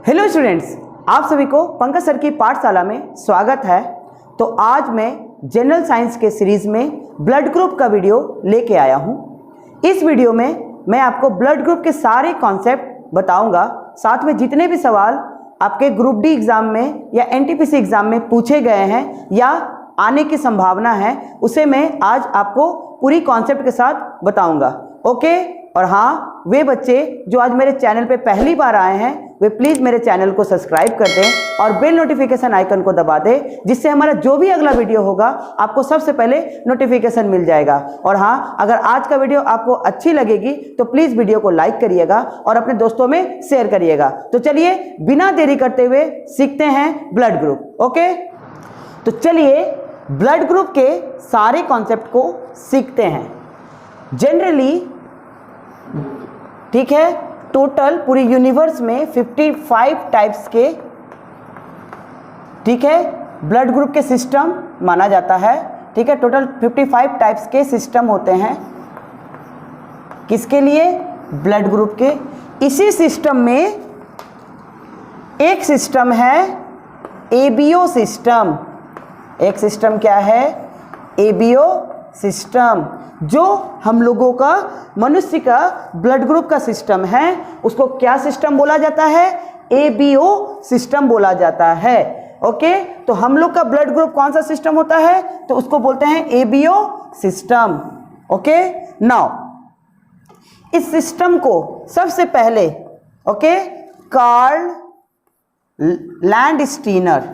Hello students, आप सभी को पंकज सर की पाठशाला में स्वागत है। तो आज मैं जनरल साइंस के सीरीज में ब्लड ग्रुप का वीडियो लेके आया हूं। इस वीडियो में मैं आपको ब्लड ग्रुप के सारे कॉन्सेप्ट बताऊंगा, साथ में जितने भी सवाल आपके ग्रुप डी एग्जाम में या एनटीपीसी एग्जाम में पूछे गए हैं या आने की संभावना है, उसे मैं आज आपको पूरी कॉन्सेप्ट के साथ बताऊंगा। ओके। और हाँ, वे बच्चे जो आज मेरे चैनल पे पहली बार आए हैं वे प्लीज़ मेरे चैनल को सब्सक्राइब कर दें और बेल नोटिफिकेशन आइकन को दबा दें, जिससे हमारा जो भी अगला वीडियो होगा आपको सबसे पहले नोटिफिकेशन मिल जाएगा। और हाँ, अगर आज का वीडियो आपको अच्छी लगेगी तो प्लीज़ वीडियो को लाइक करिएगा और अपने दोस्तों में शेयर करिएगा। तो चलिए बिना देरी करते हुए सीखते हैं ब्लड ग्रुप। ओके, तो चलिए ब्लड ग्रुप के सारे कॉन्सेप्ट को सीखते हैं। जनरली, ठीक है, टोटल पूरी यूनिवर्स में 55 टाइप्स के, ठीक है, ब्लड ग्रुप के सिस्टम माना जाता है। ठीक है, टोटल 55 टाइप्स के सिस्टम होते हैं। किसके लिए? ब्लड ग्रुप के। इसी सिस्टम में एक सिस्टम है एबीओ सिस्टम। एक सिस्टम क्या है? एबीओ सिस्टम, जो हम लोगों का, मनुष्य का ब्लड ग्रुप का सिस्टम है, उसको क्या सिस्टम बोला जाता है? एबीओ सिस्टम बोला जाता है। ओके, तो हम लोग का ब्लड ग्रुप कौन सा सिस्टम होता है? तो उसको बोलते हैं एबीओ सिस्टम। ओके, नाउ इस सिस्टम को सबसे पहले, ओके, कार्ल लैंडस्टीनर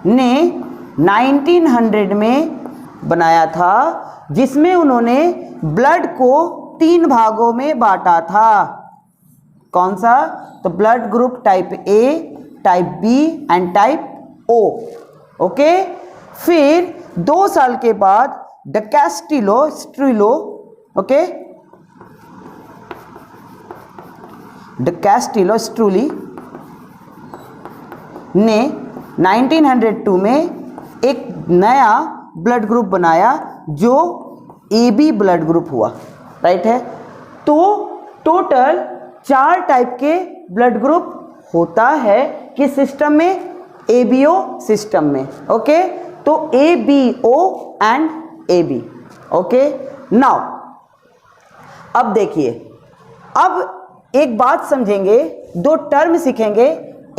ने 1900 में बनाया था, जिसमें उन्होंने ब्लड को 3 भागों में बांटा था। कौन सा? तो blood group type A, type B and type O. Okay, फिर 2 साल के बाद डकैस्टिलो, ओके, डकैस्टिलो ने 1902 में एक नया ब्लड ग्रुप बनाया जो एबी ब्लड ग्रुप हुआ। राइट है। तो टोटल 4 टाइप के ब्लड ग्रुप होता है किस सिस्टम में? एबीओ सिस्टम में। ओके, तो ABO and AB. Okay, now अब देखिए, अब एक बात समझेंगे, 2 टर्म सीखेंगे।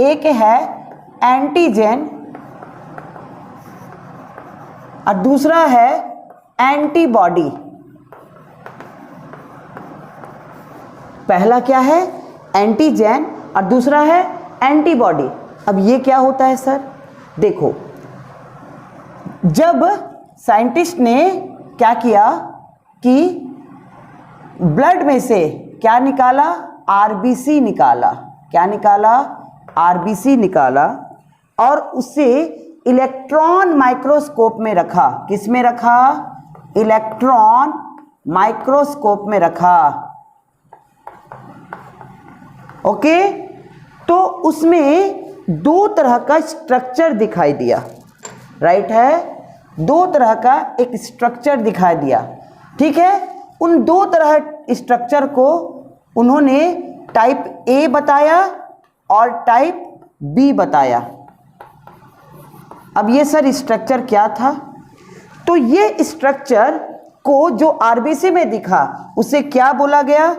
एक है एंटीजन और दूसरा है एंटीबॉडी। पहला क्या है? एंटीजन और दूसरा है एंटीबॉडी। अब ये क्या होता है सर? देखो, जब साइंटिस्ट ने क्या किया कि ब्लड में से क्या निकाला? आरबीसी निकाला। क्या निकाला? आरबीसी निकाला और उसे इलेक्ट्रॉन माइक्रोस्कोप में रखा। किस में रखा? इलेक्ट्रॉन माइक्रोस्कोप में रखा। ओके, तो उसमें 2 तरह का स्ट्रक्चर दिखाई दिया। राइट है, 2 तरह का एक स्ट्रक्चर दिखाई दिया। ठीक है, उन 2 तरह स्ट्रक्चर को उन्होंने टाइप ए बताया और टाइप बी बताया। अब ये सर स्ट्रक्चर क्या था? तो ये स्ट्रक्चर को जो आरबीसी में दिखा उसे क्या बोला गया?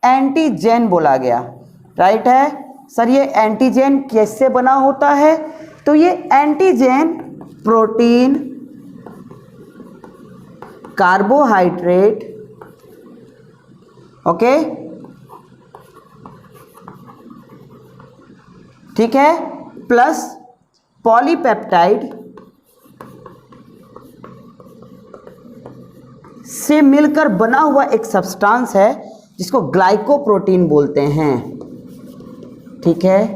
एंटीजन बोला गया। राइट है सर। ये एंटीजन कैसे बना होता है? तो ये एंटीजन प्रोटीन, कार्बोहाइड्रेट, ओके, ठीक है, प्लस पॉलीपेप्टाइड से मिलकर बना हुआ एक सब्सटेंस है जिसको ग्लाइकोप्रोटीन बोलते हैं। ठीक है,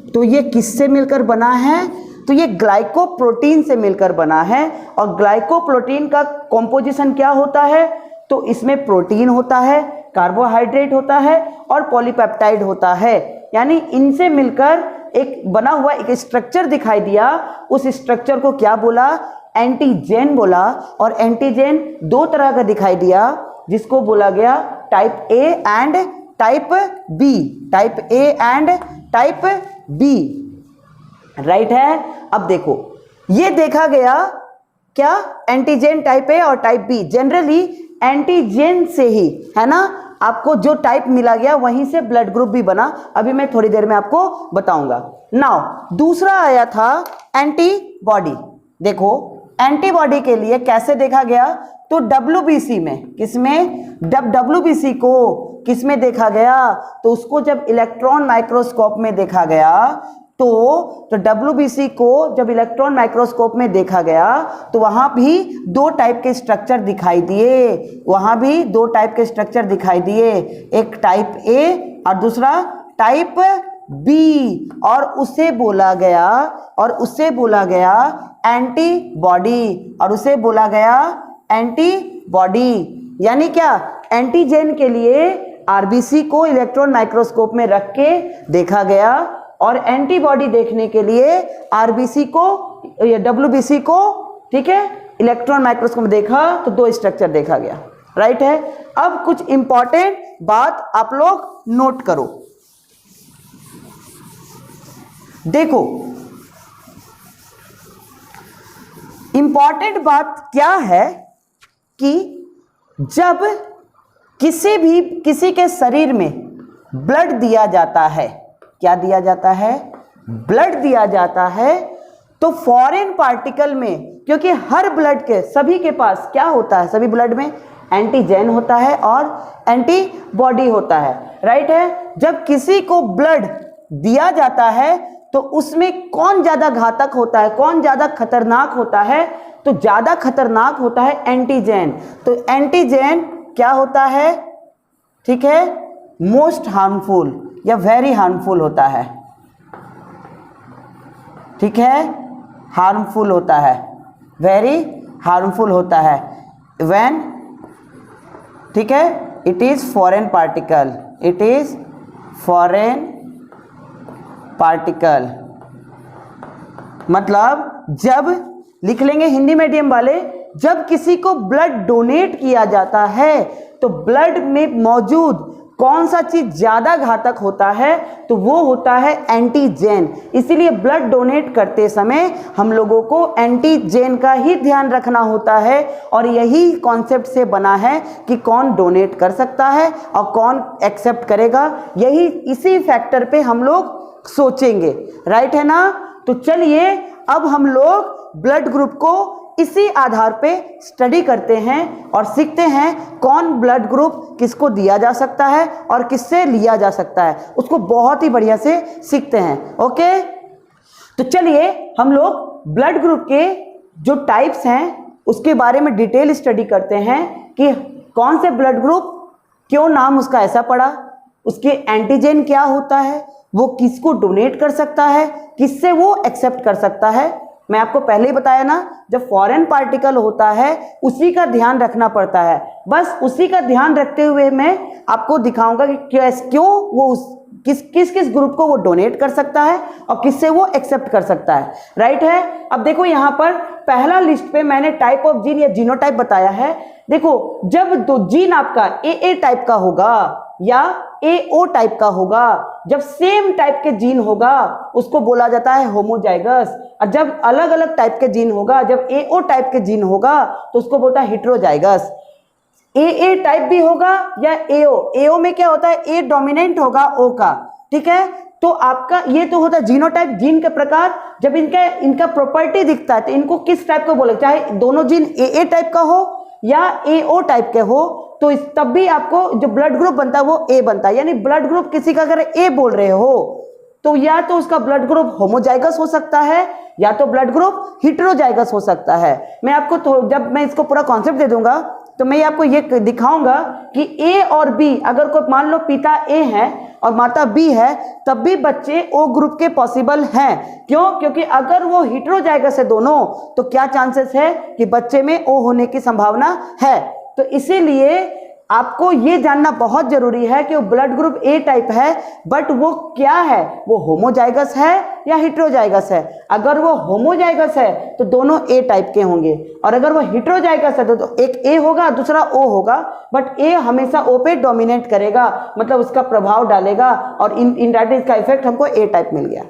तो ये किससे मिलकर बना है? तो ये ग्लाइकोप्रोटीन से मिलकर बना है। और ग्लाइकोप्रोटीन का कॉम्पोजिशन क्या होता है? तो इसमें प्रोटीन होता है, कार्बोहाइड्रेट होता है और पॉलीपेप्टाइड होता है। यानी इनसे मिलकर एक बना हुआ एक स्ट्रक्चर दिखाई दिया। उस स्ट्रक्चर को क्या बोला? एंटीजन बोला। और एंटीजन 2 तरह का दिखाई दिया, जिसको बोला गया type A and type B, type A and type B, right है। अब देखो ये देखा गया क्या, एंटीजन टाइप ए और टाइप बी। जनरली एंटीजन से ही, है ना, आपको जो टाइप मिला गया वहीं से ब्लड ग्रुप भी बना। अभी मैं थोड़ी देर में आपको बताऊंगा। नाउ दूसरा आया था एंटीबॉडी। देखो एंटीबॉडी के लिए कैसे देखा गया, तो WBC में, किसमें, WBC को किसमें देखा गया, तो उसको जब इलेक्ट्रॉन माइक्रोस्कोप में देखा गया तो WBC को जब इलेक्ट्रॉन माइक्रोस्कोप में देखा गया तो वहां भी दो टाइप के स्ट्रक्चर दिखाई दिए, वहां भी दो टाइप के स्ट्रक्चर दिखाई दिए, एक टाइप ए और दूसरा टाइप बी, और उसे बोला गया एंटीबॉडी, और उसे बोला गया एंटीबॉडी। यानी क्या, एंटीजन के लिए आरबीसी को इलेक्ट्रॉन माइक्रोस्कोप में रख के देखा गया और एंटीबॉडी देखने के लिए आरबीसी को या WBC को, ठीक है, इलेक्ट्रॉन माइक्रोस्कोप में देखा तो दो स्ट्रक्चर देखा गया, राइट है। अब कुछ इंपॉर्टेंट बात आप लोग नोट करो। देखो इंपॉर्टेंट बात क्या है कि जब किसी के शरीर में ब्लड दिया जाता है, क्या दिया जाता है, ब्लड दिया जाता है, तो फॉरेन पार्टिकल में, क्योंकि हर ब्लड के सभी के पास क्या होता है, सभी ब्लड में एंटीजन होता है और एंटीबॉडी होता है, राइट है। जब किसी को ब्लड दिया जाता है तो उसमें कौन ज्यादा घातक होता है, कौन ज्यादा खतरनाक होता है, तो ज्यादा खतरनाक होता है एंटीजन। तो एंटीजन क्या होता है, ठीक है, मोस्ट हार्मफुल या वेरी हार्मफुल होता है, ठीक है, हार्मफुल होता है, वेरी हार्मफुल होता है व्हेन, ठीक है, it is foreign particle, it is foreign particle. मतलब जब लिख लेंगे हिंदी मीडियम वाले, जब किसी को ब्लड डोनेट किया जाता है तो ब्लड में मौजूद कौन सा चीज ज्यादा घातक होता है, तो वो होता है एंटीजन। इसीलिए ब्लड डोनेट करते समय हम लोगों को एंटीजन का ही ध्यान रखना होता है, और यही कॉन्सेप्ट से बना है कि कौन डोनेट कर सकता है और कौन एक्सेप्ट करेगा, यही इसी फैक्टर पे हम लोग सोचेंगे, राइट है ना। तो चलिए अब हम लोग ब्लड ग्रुप को इसी आधार पे स्टडी करते हैं और सीखते हैं कौन ब्लड ग्रुप किसको दिया जा सकता है और किससे लिया जा सकता है, उसको बहुत ही बढ़िया से सीखते हैं। ओके, तो चलिए हम लोग ब्लड ग्रुप के जो टाइप्स हैं उसके बारे में डिटेल स्टडी करते हैं कि कौन से ब्लड ग्रुप, क्यों नाम उसका ऐसा पड़ा, उसके एंटीजन क्या होता है, वो किसको डोनेट कर सकता है, किससे वो एक्सेप्ट कर सकता है। मैं आपको पहले ही बताया ना, जब फॉरेन पार्टिकल होता है उसी का ध्यान रखना पड़ता है, बस उसी का ध्यान रखते हुए मैं आपको दिखाऊंगा कि क्यों वो किस ग्रुप को वो डोनेट कर सकता है और किससे वो एक्सेप्ट कर सकता है, राइट है। अब देखो यहाँ पर पहला लिस्ट पे मैंने टाइप ऑफ जीन या जीनोटाइप बताया है। देखो जब दो जीन आपका ए टाइप का होगा या AO टाइप का होगा, जब सेम टाइप के जीन होगा उसको बोला जाता है होमोजाइगस, और जब अलग अलग टाइप के जीन होगा, जब AO टाइप के जीन होगा तो उसको बोलता है हेटेरोजाइगस। AA टाइप भी होगा या AO में क्या होता है, A डोमिनेंट होगा O का, ठीक है। तो आपका ये तो होता है जीनोटाइप, जीन के प्रकार। जब इनका प्रॉपर्टी दिखता है तो इनको किस टाइप का बोले, चाहे दोनों जीन AA टाइप का हो या AO टाइप के हो, तो तब भी आपको जो ब्लड ग्रुप बनता है वो A बनता है। यानी ब्लड ग्रुप किसी का अगर A बोल रहे हो तो या तो उसका ब्लड ग्रुप होमोजाइगस हो सकता है या तो ब्लड ग्रुप हेटेरोजाइगस हो सकता है। मैं आपको जब मैं इसको पूरा कॉन्सेप्ट दे दूंगा तो मैं आपको ये दिखाऊंगा कि A और B, अगर कोई मान लो पिता A है और माता B है, तब भी बच्चे O ग्रुप के पॉसिबल हैं। क्यों? क्योंकि अगर वो हेटेरोजाइगस है दोनों, तो क्या चांसेस है कि बच्चे में O होने की संभावना है। तो इसीलिए आपको ये जानना बहुत जरूरी है कि वो ब्लड ग्रुप ए टाइप है, बट वो क्या है, वो होमोजाइगस है या हेटेरोजाइगस है। अगर वो होमोजाइगस है तो दोनों ए टाइप के होंगे, और अगर वो हेटेरोजाइगस है तो एक ए होगा दूसरा ओ होगा, बट ए हमेशा ओ पे डोमिनेट करेगा, मतलब उसका प्रभाव डालेगा, और इनडायरेक्टली इसका इफेक्ट हमको ए टाइप मिल गया।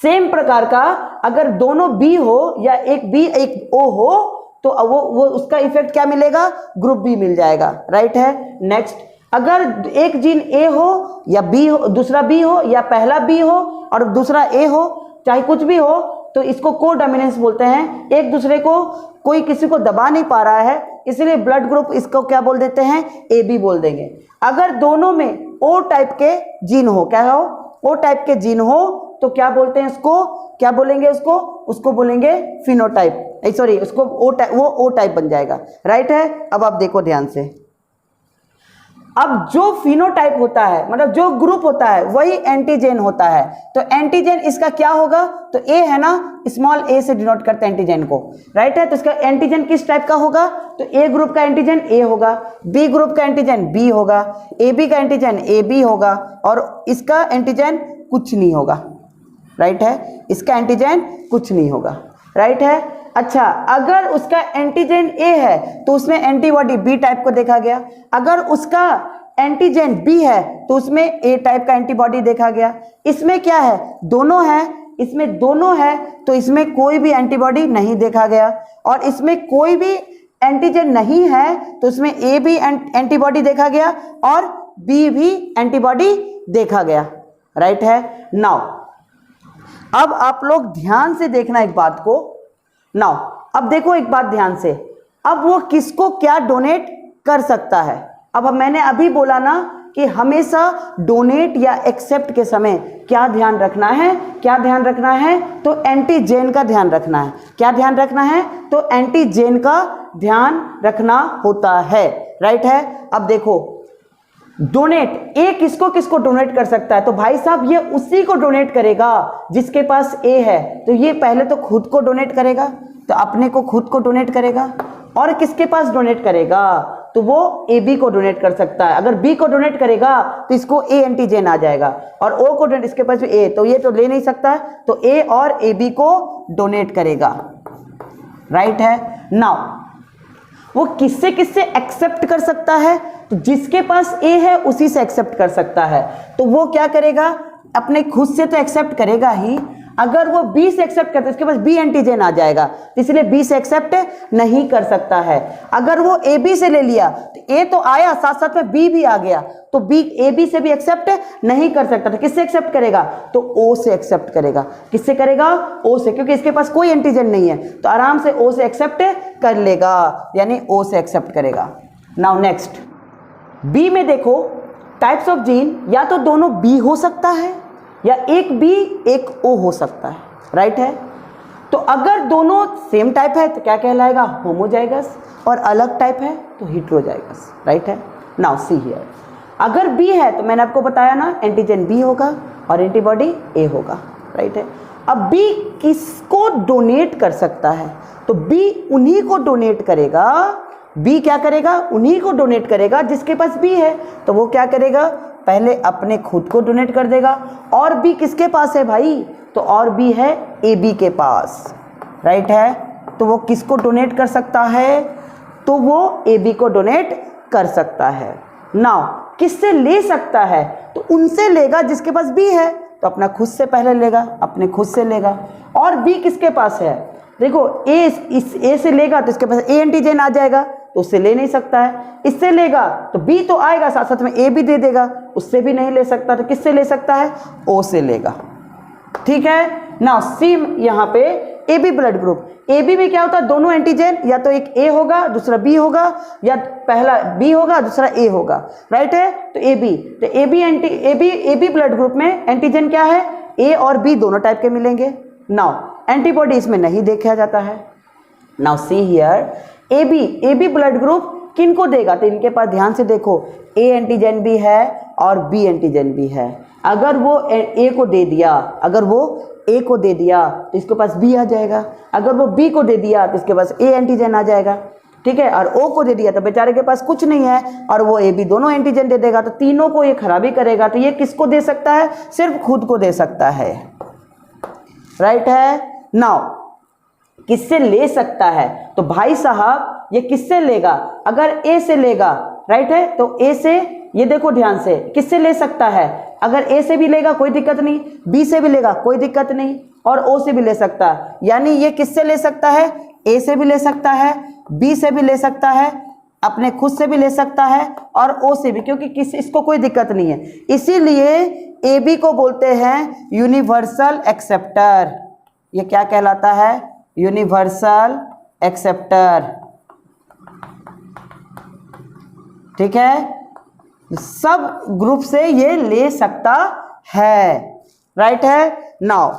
सेम प्रकार का अगर दोनों बी हो या एक बी एक ओ हो तो वो उसका इफेक्ट क्या मिलेगा, ग्रुप बी मिल जाएगा, राइट है। नेक्स्ट, अगर एक जीन ए हो या बी हो, दूसरा बी हो, या पहला बी हो और दूसरा ए हो, चाहे कुछ भी हो, तो इसको को डोमिनेंस बोलते हैं। एक दूसरे को कोई किसी को दबा नहीं पा रहा है, इसलिए ब्लड ग्रुप इसको क्या बोल देते हैं, ए बी बोल देंगे। अगर दोनों में ओ टाइप के जीन हो, क्या हो, ओ टाइप के जीन हो, तो क्या बोलते हैं इसको, क्या बोलेंगे उसको बोलेंगे फिनोटाइप, सॉरी उसको वो ओ टाइप बन जाएगा, राइट है। अब आप देखो ध्यान से, अब जो फिनोटाइप होता है मतलब जो ग्रुप होता है वही एंटीजन होता है, तो एंटीजन इसका क्या होगा, तो ए है ना, स्मॉल ए से डिनोट करते हैं एंटीजन को, राइट है। तो इसका एंटीजन किस टाइप का होगा, तो ए ग्रुप का एंटीजन ए होगा, बी ग्रुप का एंटीजन बी होगा, ए बी का एंटीजन ए बी होगा, और इसका एंटीजन कुछ नहीं होगा, राइट है, इसका एंटीजन कुछ नहीं होगा, राइट है। अच्छा, अगर उसका एंटीजन ए है तो उसमें एंटीबॉडी बी टाइप को देखा गया, अगर उसका एंटीजन बी है तो उसमें ए टाइप का एंटीबॉडी देखा गया। इसमें क्या है, दोनों है, इसमें दोनों है तो इसमें कोई भी एंटीबॉडी नहीं देखा गया, और इसमें कोई भी एंटीजन नहीं है तो उसमें ए भी एंटीबॉडी देखा गया और बी भी एंटीबॉडी देखा गया, राइट है। नाउ अब आप लोग ध्यान से देखना एक बात को, नाउ अब देखो एक बात ध्यान से, अब वो किसको क्या डोनेट कर सकता है। अब मैंने अभी बोला ना कि हमेशा डोनेट या एक्सेप्ट के समय क्या ध्यान रखना है, क्या ध्यान रखना है, तो एंटीजेन का ध्यान रखना है। क्या ध्यान रखना है, तो एंटीजेन का ध्यान रखना होता है, राइट है। अब देखो डोनेट, ए किसको किसको डोनेट कर सकता है, तो भाई साहब ये उसी को डोनेट करेगा जिसके पास ए है, तो ये पहले तो खुद को डोनेट करेगा, तो अपने को खुद को डोनेट करेगा, और किसके पास डोनेट करेगा, तो वो ए बी को डोनेट कर सकता है। अगर बी को डोनेट करेगा तो इसको ए एंटीजन आ जाएगा, और ओ को डोनेट, इसके पास भी ए, तो ये तो ले नहीं सकता है, तो ए और ए बी को डोनेट करेगा, राइट है। नाउ वो किससे किससे एक्सेप्ट कर सकता है, तो जिसके पास ए है उसी से एक्सेप्ट कर सकता है, तो वो क्या करेगा, अपने खुद से तो एक्सेप्ट करेगा ही, अगर वो बी से एक्सेप्ट करता है उसके पास बी एंटीजन आ जाएगा, तो इसलिए बी से एक्सेप्ट नहीं कर सकता है। अगर वो ए बी से ले लिया तो ए तो आया, साथ साथ में बी भी आ गया, तो बी ए बी से भी एक्सेप्ट नहीं कर सकता, तो किससे एक्सेप्ट करेगा, तो ओ से एक्सेप्ट करेगा। किससे करेगा, ओ से, क्योंकि इसके पास कोई एंटीजन नहीं है, तो आराम से ओ से एक्सेप्ट कर लेगा, यानी ओ से एक्सेप्ट करेगा। नाउ नेक्स्ट, बी में देखो टाइप्स ऑफ जीन, या तो दोनों बी हो सकता है या एक बी एक ओ हो सकता है, राइट है। तो अगर दोनों सेम टाइप है तो क्या कहलाएगा, होमोजाइगस, और अलग टाइप है तो हेटेरोजाइगस, राइट है। नाउ सी हियर, अगर बी है तो मैंने आपको बताया ना एंटीजन बी होगा और एंटीबॉडी ए होगा, राइट है। अब बी किसको डोनेट कर सकता है, तो बी उन्हीं को डोनेट करेगा, बी क्या करेगा, उन्हीं को डोनेट करेगा जिसके पास बी है, तो वो क्या करेगा, पहले अपने खुद को डोनेट कर देगा। और बी किसके पास है भाई, तो और बी है ए बी के पास, राइट है। तो वो किसको डोनेट कर सकता है, तो वो ए बी को डोनेट कर सकता है। नाउ किससे ले सकता है, तो उनसे लेगा जिसके पास बी है, तो अपना खुद से पहले लेगा, अपने खुद से लेगा। और बी किसके पास है, देखो ए, इस ए से लेगा तो इसके पास ए एंटीजन आ जाएगा, तो उससे ले नहीं सकता है। इससे लेगा तो बी तो आएगा, साथ साथ में ए भी दे देगा, उससे भी नहीं ले सकता, तो किससे ले सकता है, ओ से लेगा, ठीक है। नाउ सी यहाँ पे A B blood group, A B में क्या होता है, दोनों एंटीजन, या तो एक ए होगा दूसरा बी होगा, या पहला बी होगा दूसरा ए होगा, राइट है। तो ए बी, तो ए बी ब्लड ग्रुप में एंटीजन क्या है, ए और बी दोनों टाइप के मिलेंगे। नाउ एंटीबॉडी इसमें नहीं देखा जाता है। Now see here, A B blood group किनको देगा, तो इनके पास ध्यान से देखो, ए एंटीजन भी है और बी एंटीजन भी है। अगर वो ए को दे दिया, अगर वो ए को दे दिया तो इसके पास बी आ जाएगा, अगर वो बी को दे दिया तो इसके पास ए एंटीजन आ जाएगा। ठीक है, और O को दे दिया तो बेचारे के पास कुछ नहीं है और वो AB दोनों एंटीजन दे देगा, तो तीनों को ये खराबी करेगा। तो ये किसको दे सकता है? सिर्फ खुद को दे सकता है, राइट है। नाउ किससे ले सकता है? तो भाई साहब ये किससे लेगा? अगर A से लेगा, राइट है, तो A से, ये देखो ध्यान से, किससे ले सकता है? अगर A से भी लेगा कोई दिक्कत नहीं, B से भी लेगा कोई दिक्कत नहीं, और O से भी ले सकता है। यानी ये किससे ले सकता है? A से भी ले सकता है, B से भी ले सकता है, अपने खुद से भी ले सकता है और O से भी, क्योंकि इसको कोई दिक्कत नहीं है। इसीलिए AB को बोलते हैं यूनिवर्सल एक्सेप्टर। ये क्या कहलाता है? यूनिवर्सल एक्सेप्टर, ठीक है। सब ग्रुप से ये ले सकता है, राइट है। नाउ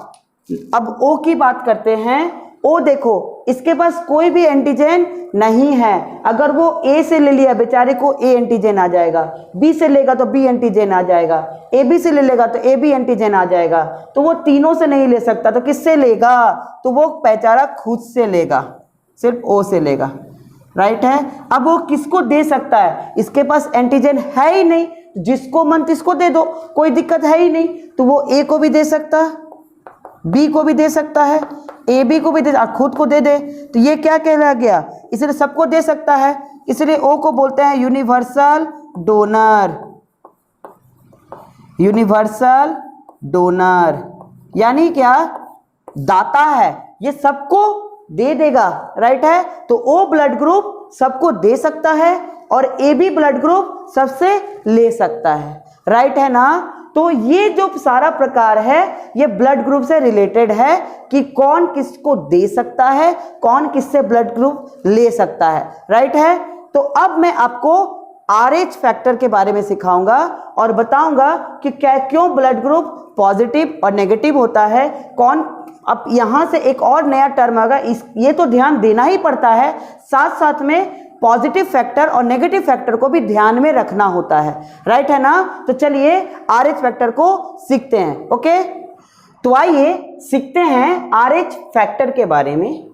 अब O की बात करते हैं। O देखो, इसके पास कोई भी एंटीजन नहीं है। अगर वो A से ले लिया, बेचारे को A एंटीजन आ जाएगा, B से लेगा तो B एंटीजन आ जाएगा, AB से ले लेगा तो AB एंटीजन आ जाएगा। तो वो तीनों से नहीं ले सकता, तो किससे लेगा? तो वो बेचारा खुद से लेगा, सिर्फ O से लेगा, राइट है। अब वो किसको दे सकता है? इसके पास एंटीजन है ही नहीं, जिसको मन तिसको दे दो, कोई दिक्कत है ही नहीं। तो वो A को भी दे सकता, B को भी दे सकता है, AB को भी दे, खुद को दे दे, तो ये क्या कहला गया? इसलिए सबको दे सकता है, इसलिए O को बोलते हैं यूनिवर्सल डोनर। यूनिवर्सल डोनर यानी क्या? दाता है, ये सबको दे देगा, राइट है। तो O ब्लड ग्रुप सबको दे सकता है और AB ब्लड ग्रुप सबसे ले सकता है, राइट है ना। तो ये जो सारा प्रकार है ये ब्लड ग्रुप से रिलेटेड है कि कौन किसको दे सकता है, कौन किससे ब्लड ग्रुप ले सकता है, राइट है। तो अब मैं आपको RH फैक्टर के बारे में सिखाऊंगा और बताऊंगा कि क्यों ब्लड ग्रुप पॉजिटिव और नेगेटिव होता है, कौन। अब यहां से एक और नया टर्म आएगा, ये तो ध्यान देना ही पड़ता है, साथ साथ में पॉजिटिव फैक्टर और नेगेटिव फैक्टर को भी ध्यान में रखना होता है, राइट है ना। तो चलिए RH फैक्टर को सीखते हैं, ओके। तो आइए सीखते हैं RH फैक्टर के बारे में।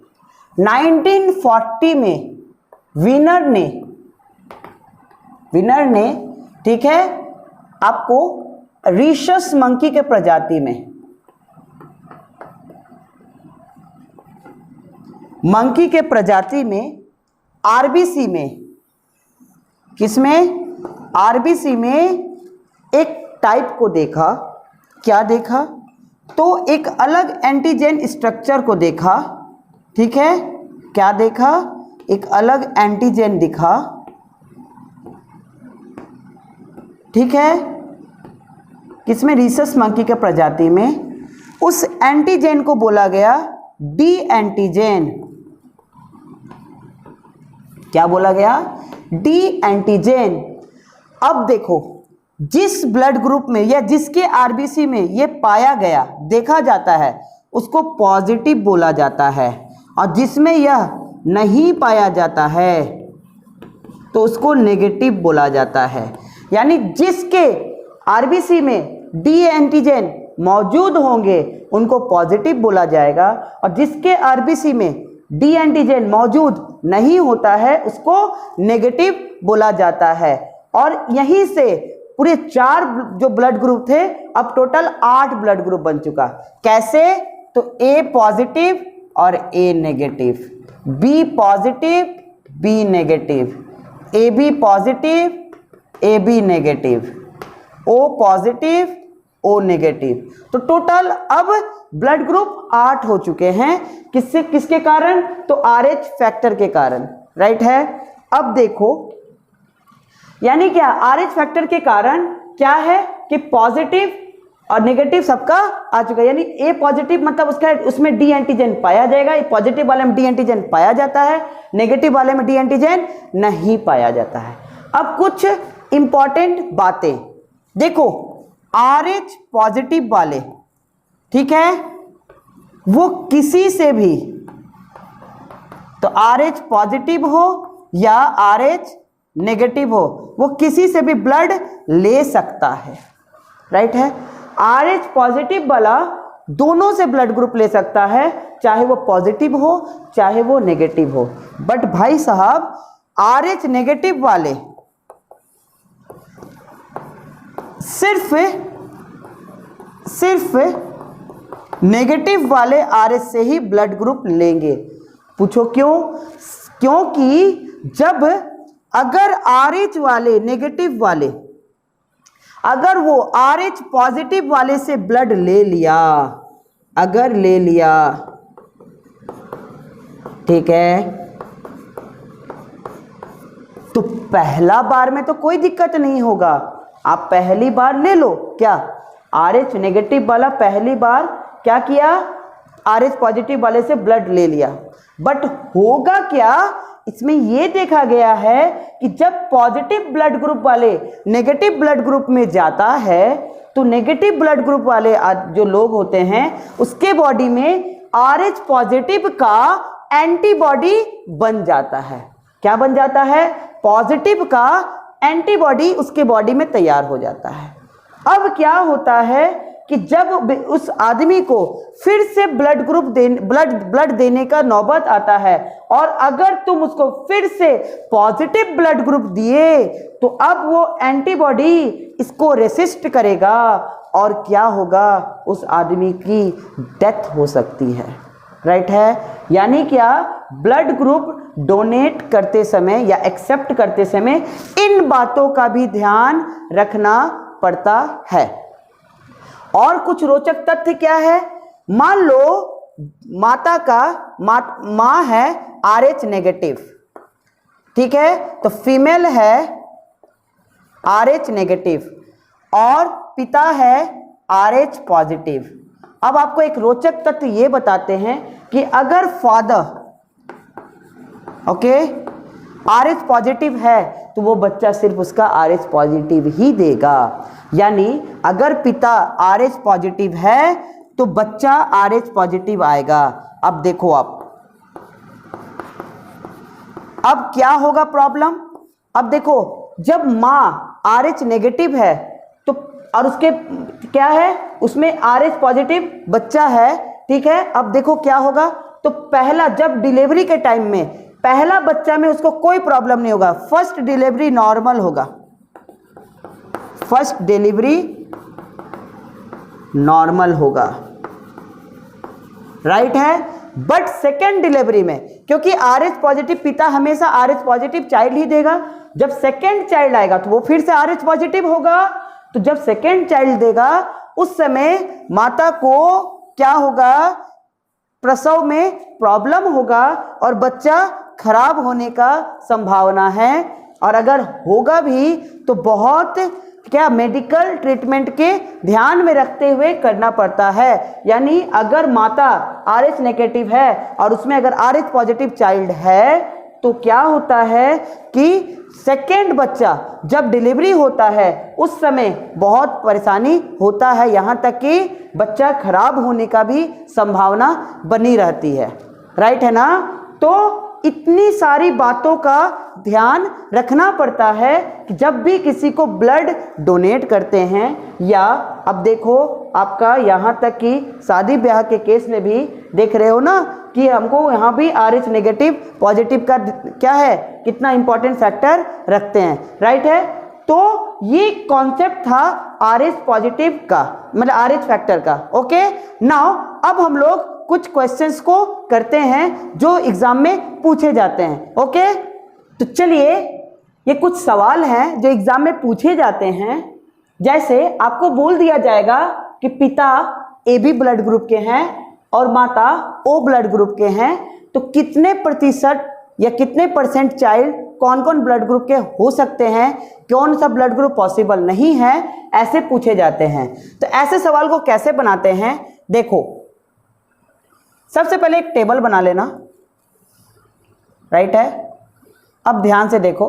1940 में विनर ने ठीक है, आपको रीशस मंकी के प्रजाति में, मंकी के प्रजाति में RBC में, किसमें? RBC में एक टाइप को देखा। क्या देखा? तो एक अलग एंटीजन स्ट्रक्चर को देखा, ठीक है। क्या देखा? एक अलग एंटीजन दिखा, ठीक है, किसमें? रीसस मंकी के प्रजाति में। उस एंटीजन को बोला गया डी एंटीजन। क्या बोला गया? D antigen. अब देखो, जिस ब्लड ग्रुप में या जिसके आरबीसी में ये पाया गया, देखा जाता है, उसको पॉजिटिव बोला जाता है, और जिसमें यह नहीं पाया जाता है तो उसको नेगेटिव बोला जाता है। यानी जिसके आरबीसी में डी एंटीजन मौजूद होंगे उनको पॉजिटिव बोला जाएगा, और जिसके आरबीसी में डी एंटीजन मौजूद नहीं होता है उसको नेगेटिव बोला जाता है। और यहीं से पूरे 4 जो ब्लड ग्रुप थे, अब टोटल 8 ब्लड ग्रुप बन चुका। कैसे? तो ए पॉजिटिव और A negative, B positive B negative, A B positive A B negative, O positive O negative. तो टोटल अब ब्लड ग्रुप 8 हो चुके हैं। किससे, किसके कारण? तो RH फैक्टर के कारण, राइट है। अब देखो, यानी क्या? RH फैक्टर के कारण क्या है कि पॉजिटिव और नेगेटिव सबका आ चुका है। यानी ए पॉजिटिव मतलब उसमें डी एंटीजन पाया जाएगा, पॉजिटिव वाले में डी एंटीजन पाया जाता है, नेगेटिव वाले में डी एंटीजन नहीं पाया जाता है। अब कुछ इंपॉर्टेंट बातें देखो, RH पॉजिटिव वाले, ठीक है, वो किसी से भी, तो RH पॉजिटिव हो या RH नेगेटिव हो, वो किसी से भी ब्लड ले सकता है, राइट है। RH पॉजिटिव वाला दोनों से ब्लड ग्रुप ले सकता है, चाहे वो पॉजिटिव हो चाहे वो नेगेटिव हो। बट भाई साहब RH नेगेटिव वाले सिर्फ नेगेटिव वाले RH से ही ब्लड ग्रुप लेंगे। पूछो क्यों? क्योंकि जब अगर RH वाले नेगेटिव वाले अगर वो RH पॉजिटिव वाले से ब्लड ले लिया, अगर ले लिया, ठीक है, तो पहला बार में तो कोई दिक्कत नहीं होगा। आप पहली बार ले लो, क्या RH नेगेटिव वाला पहली बार क्या किया, RH पॉजिटिव वाले से ब्लड ले लिया। बट होगा क्या, इसमें यह देखा गया है कि जब पॉजिटिव ब्लड ग्रुप वाले नेगेटिव ब्लड ग्रुप में जाता है तो नेगेटिव ब्लड ग्रुप वाले जो लोग होते हैं उसके बॉडी में RH पॉजिटिव का एंटीबॉडी बन जाता है। क्या बन जाता है? पॉजिटिव का एंटीबॉडी उसके बॉडी में तैयार हो जाता है। अब क्या होता है कि जब उस आदमी को फिर से ब्लड देने का नौबत आता है और अगर तुम उसको फिर से पॉजिटिव ब्लड ग्रुप दिए तो अब वो एंटीबॉडी इसको रेसिस्ट करेगा और क्या होगा, उस आदमी की डेथ हो सकती है। राइट है? यानी क्या, ब्लड ग्रुप डोनेट करते समय या एक्सेप्ट करते समय इन बातों का भी ध्यान रखना पड़ता है। और कुछ रोचक तथ्य क्या है? मान लो माता का माँ है RH नेगेटिव, ठीक है, तो फीमेल है RH नेगेटिव और पिता है RH पॉजिटिव। अब आपको एक रोचक तथ्य ये बताते हैं कि अगर फादर RH पॉजिटिव है तो वो बच्चा सिर्फ उसका RH पॉजिटिव ही देगा। यानी अगर पिता RH पॉजिटिव है तो बच्चा RH पॉजिटिव आएगा। अब देखो अब क्या होगा प्रॉब्लम? अब देखो, जब माँ RH नेगेटिव है तो और उसके क्या है, उसमें RH पॉजिटिव बच्चा है, ठीक है। अब देखो क्या होगा, तो पहला जब डिलीवरी के टाइम में पहला बच्चा में उसको कोई प्रॉब्लम नहीं होगा, फर्स्ट डिलीवरी नॉर्मल होगा, फर्स्ट डिलीवरी नॉर्मल होगा, राइट है। बट सेकेंड डिलीवरी में, क्योंकि RH पॉजिटिव पिता हमेशा RH पॉजिटिव चाइल्ड ही देगा, जब सेकेंड चाइल्ड आएगा तो वो फिर से RH पॉजिटिव होगा। तो जब सेकेंड चाइल्ड देगा उस समय माता को क्या होगा, प्रसव में प्रॉब्लम होगा और बच्चा खराब होने का संभावना है। और अगर होगा भी तो बहुत क्या मेडिकल ट्रीटमेंट के ध्यान में रखते हुए करना पड़ता है। यानी अगर माता RH नेगेटिव है और उसमें अगर RH पॉजिटिव चाइल्ड है तो क्या होता है कि सेकेंड बच्चा जब डिलीवरी होता है उस समय बहुत परेशानी होता है, यहाँ तक कि बच्चा खराब होने का भी संभावना बनी रहती है, राइट है ना। तो इतनी सारी बातों का ध्यान रखना पड़ता है कि जब भी किसी को ब्लड डोनेट करते हैं, या अब देखो आपका यहाँ तक कि शादी ब्याह के केस में भी देख रहे हो ना कि हमको यहाँ भी RH नेगेटिव पॉजिटिव का क्या है, कितना इंपॉर्टेंट फैक्टर रखते हैं, राइट है। तो ये कॉन्सेप्ट था RH पॉजिटिव का, मतलब RH फैक्टर का। ओके, नाउ अब हम लोग कुछ क्वेश्चंस को करते हैं जो एग्जाम में पूछे जाते हैं। ओके, तो चलिए ये कुछ सवाल हैं जो एग्जाम में पूछे जाते हैं। जैसे आपको बोल दिया जाएगा कि पिता AB ब्लड ग्रुप के हैं और माता O ब्लड ग्रुप के हैं, तो कितने प्रतिशत या कितने परसेंट चाइल्ड कौन कौन ब्लड ग्रुप के हो सकते हैं, कौन सा ब्लड ग्रुप पॉसिबल नहीं है, ऐसे पूछे जाते हैं। तो ऐसे सवाल को कैसे बनाते हैं, देखो सबसे पहले एक टेबल बना लेना, राइट है। अब ध्यान से देखो,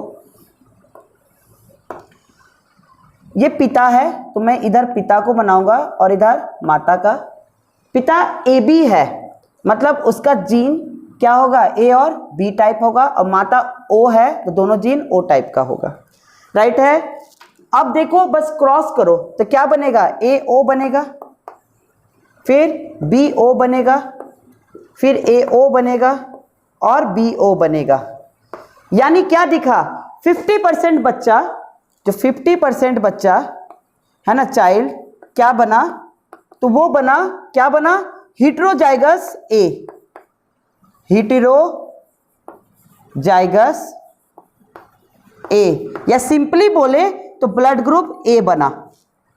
ये पिता है तो मैं इधर पिता को बनाऊंगा और इधर माता का। पिता AB है मतलब उसका जीन क्या होगा, A और B टाइप होगा, और माता O है तो दोनों जीन O टाइप का होगा, राइट है। अब देखो बस क्रॉस करो तो क्या बनेगा, AO बनेगा। फिर BO बनेगा, फिर AO बनेगा और BO बनेगा। यानी क्या दिखा, 50% बच्चा, जो 50% बच्चा है ना चाइल्ड, क्या बना, तो वो बना, क्या बना, हेटेरोजाइगस A, हेटेरोजाइगस A, या सिंपली बोले तो ब्लड ग्रुप A बना,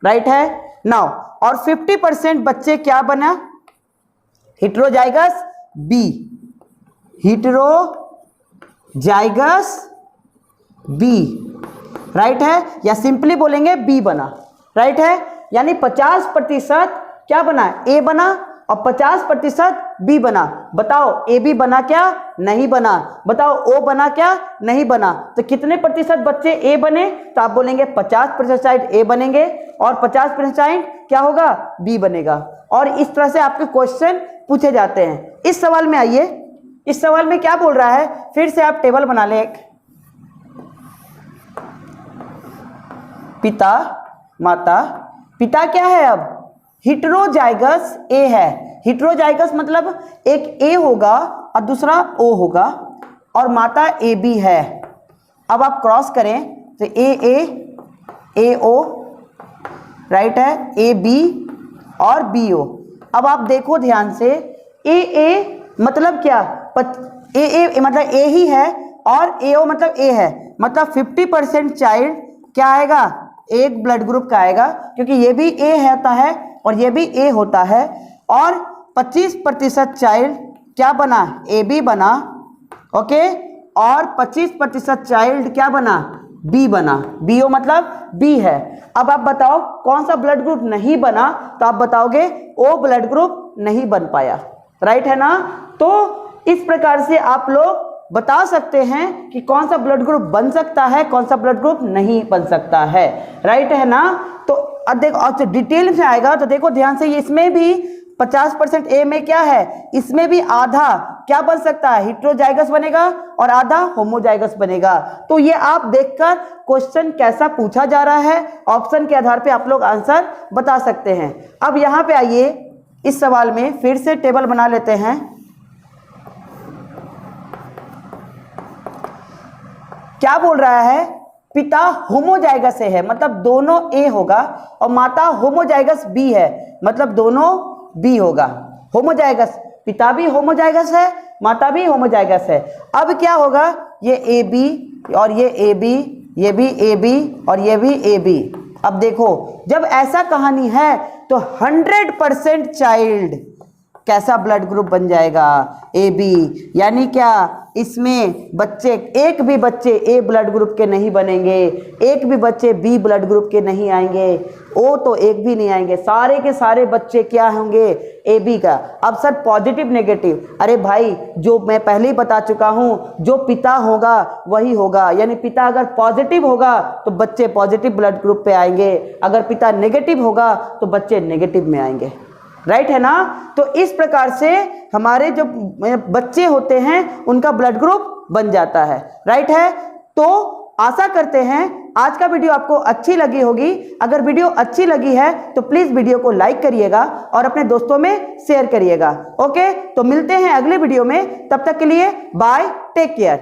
राइट है नाउ। और 50% बच्चे क्या बना, heterozygous B, heterozygous B, right है, या सिंपली बोलेंगे B बना, राइट है। यानी 50% क्या बना, A बना, और 50% B बना। बताओ AB बना क्या, नहीं बना। बताओ O बना क्या, नहीं बना। तो कितने प्रतिशत बच्चे A बने, तो आप बोलेंगे 50% A बनेंगे और 50% क्या होगा, B बनेगा। और इस तरह से आपके क्वेश्चन पूछे जाते हैं। इस सवाल में आइए, इस सवाल में क्या बोल रहा है, फिर से आप टेबल बना लें एक, पिता माता, पिता क्या है अब, हेटेरोजाइगस A है। हेटेरोजाइगस मतलब एक A होगा और दूसरा O होगा, और माता AB है। अब आप क्रॉस करें तो AA AO, राइट है, AB और BO। अब आप देखो ध्यान से, AA मतलब क्या, AA मतलब A ही है, और AO मतलब A है, मतलब 50% चाइल्ड क्या आएगा, एक ब्लड ग्रुप का आएगा, क्योंकि ये भी A होता है और ये भी A होता है। और 25% चाइल्ड क्या बना, AB बना, ओके, और 25% चाइल्ड क्या बना, B बना, BO मतलब B है। अब आप बताओ कौन सा ब्लड ग्रुप नहीं बना, तो आप बताओगे O ब्लड ग्रुप नहीं बन पाया, राइट है ना। तो इस प्रकार से आप लोग बता सकते हैं कि कौन सा ब्लड ग्रुप बन सकता है, कौन सा ब्लड ग्रुप नहीं बन सकता है, राइट है ना। तो अब देखो, और डिटेल में आएगा तो देखो ध्यान से, इसमें भी 50% A में क्या है, इसमें भी आधा क्या बन सकता है, हेटेरोजाइगस बनेगा और आधा होमोजाइगस बनेगा। तो ये आप देखकर क्वेश्चन कैसा पूछा जा रहा है, ऑप्शन के आधार पे आप लोग आंसर बता सकते हैं। अब यहाँ पे आइए, इस सवाल में फिर से टेबल बना लेते हैं। क्या बोल रहा है, पिता होमोजाइगस से है, मतलब दोनों A होगा, और माता होमोजाइगस B है, मतलब दोनों B होगा। होमोजाइगस, पिता भी होमोजाइगस है, माता भी होमोजाइगस है। अब क्या होगा, ये AB और ये AB, ये भी AB और ये भी AB। अब देखो, जब ऐसा कहानी है तो 100% चाइल्ड कैसा ब्लड ग्रुप बन जाएगा, AB। यानी क्या, इसमें बच्चे, एक भी बच्चे A ब्लड ग्रुप के नहीं बनेंगे, एक भी बच्चे B ब्लड ग्रुप के नहीं आएंगे, O तो एक भी नहीं आएंगे, सारे के सारे बच्चे क्या होंगे, AB का। अब सर पॉजिटिव नेगेटिव, अरे भाई जो मैं पहले ही बता चुका हूं, जो पिता होगा वही होगा। यानी पिता अगर पॉजिटिव होगा तो बच्चे पॉजिटिव ब्लड ग्रुप पे आएंगे, अगर पिता नेगेटिव होगा तो बच्चे नेगेटिव में आएंगे, राइट है ना। तो इस प्रकार से हमारे जो बच्चे होते हैं उनका ब्लड ग्रुप बन जाता है, राइट है। तो आशा करते हैं आज का वीडियो आपको अच्छी लगी होगी। अगर वीडियो अच्छी लगी है तो प्लीज वीडियो को लाइक करिएगा और अपने दोस्तों में शेयर करिएगा। ओके, तो मिलते हैं अगले वीडियो में, तब तक के लिए बाय, टेक केयर।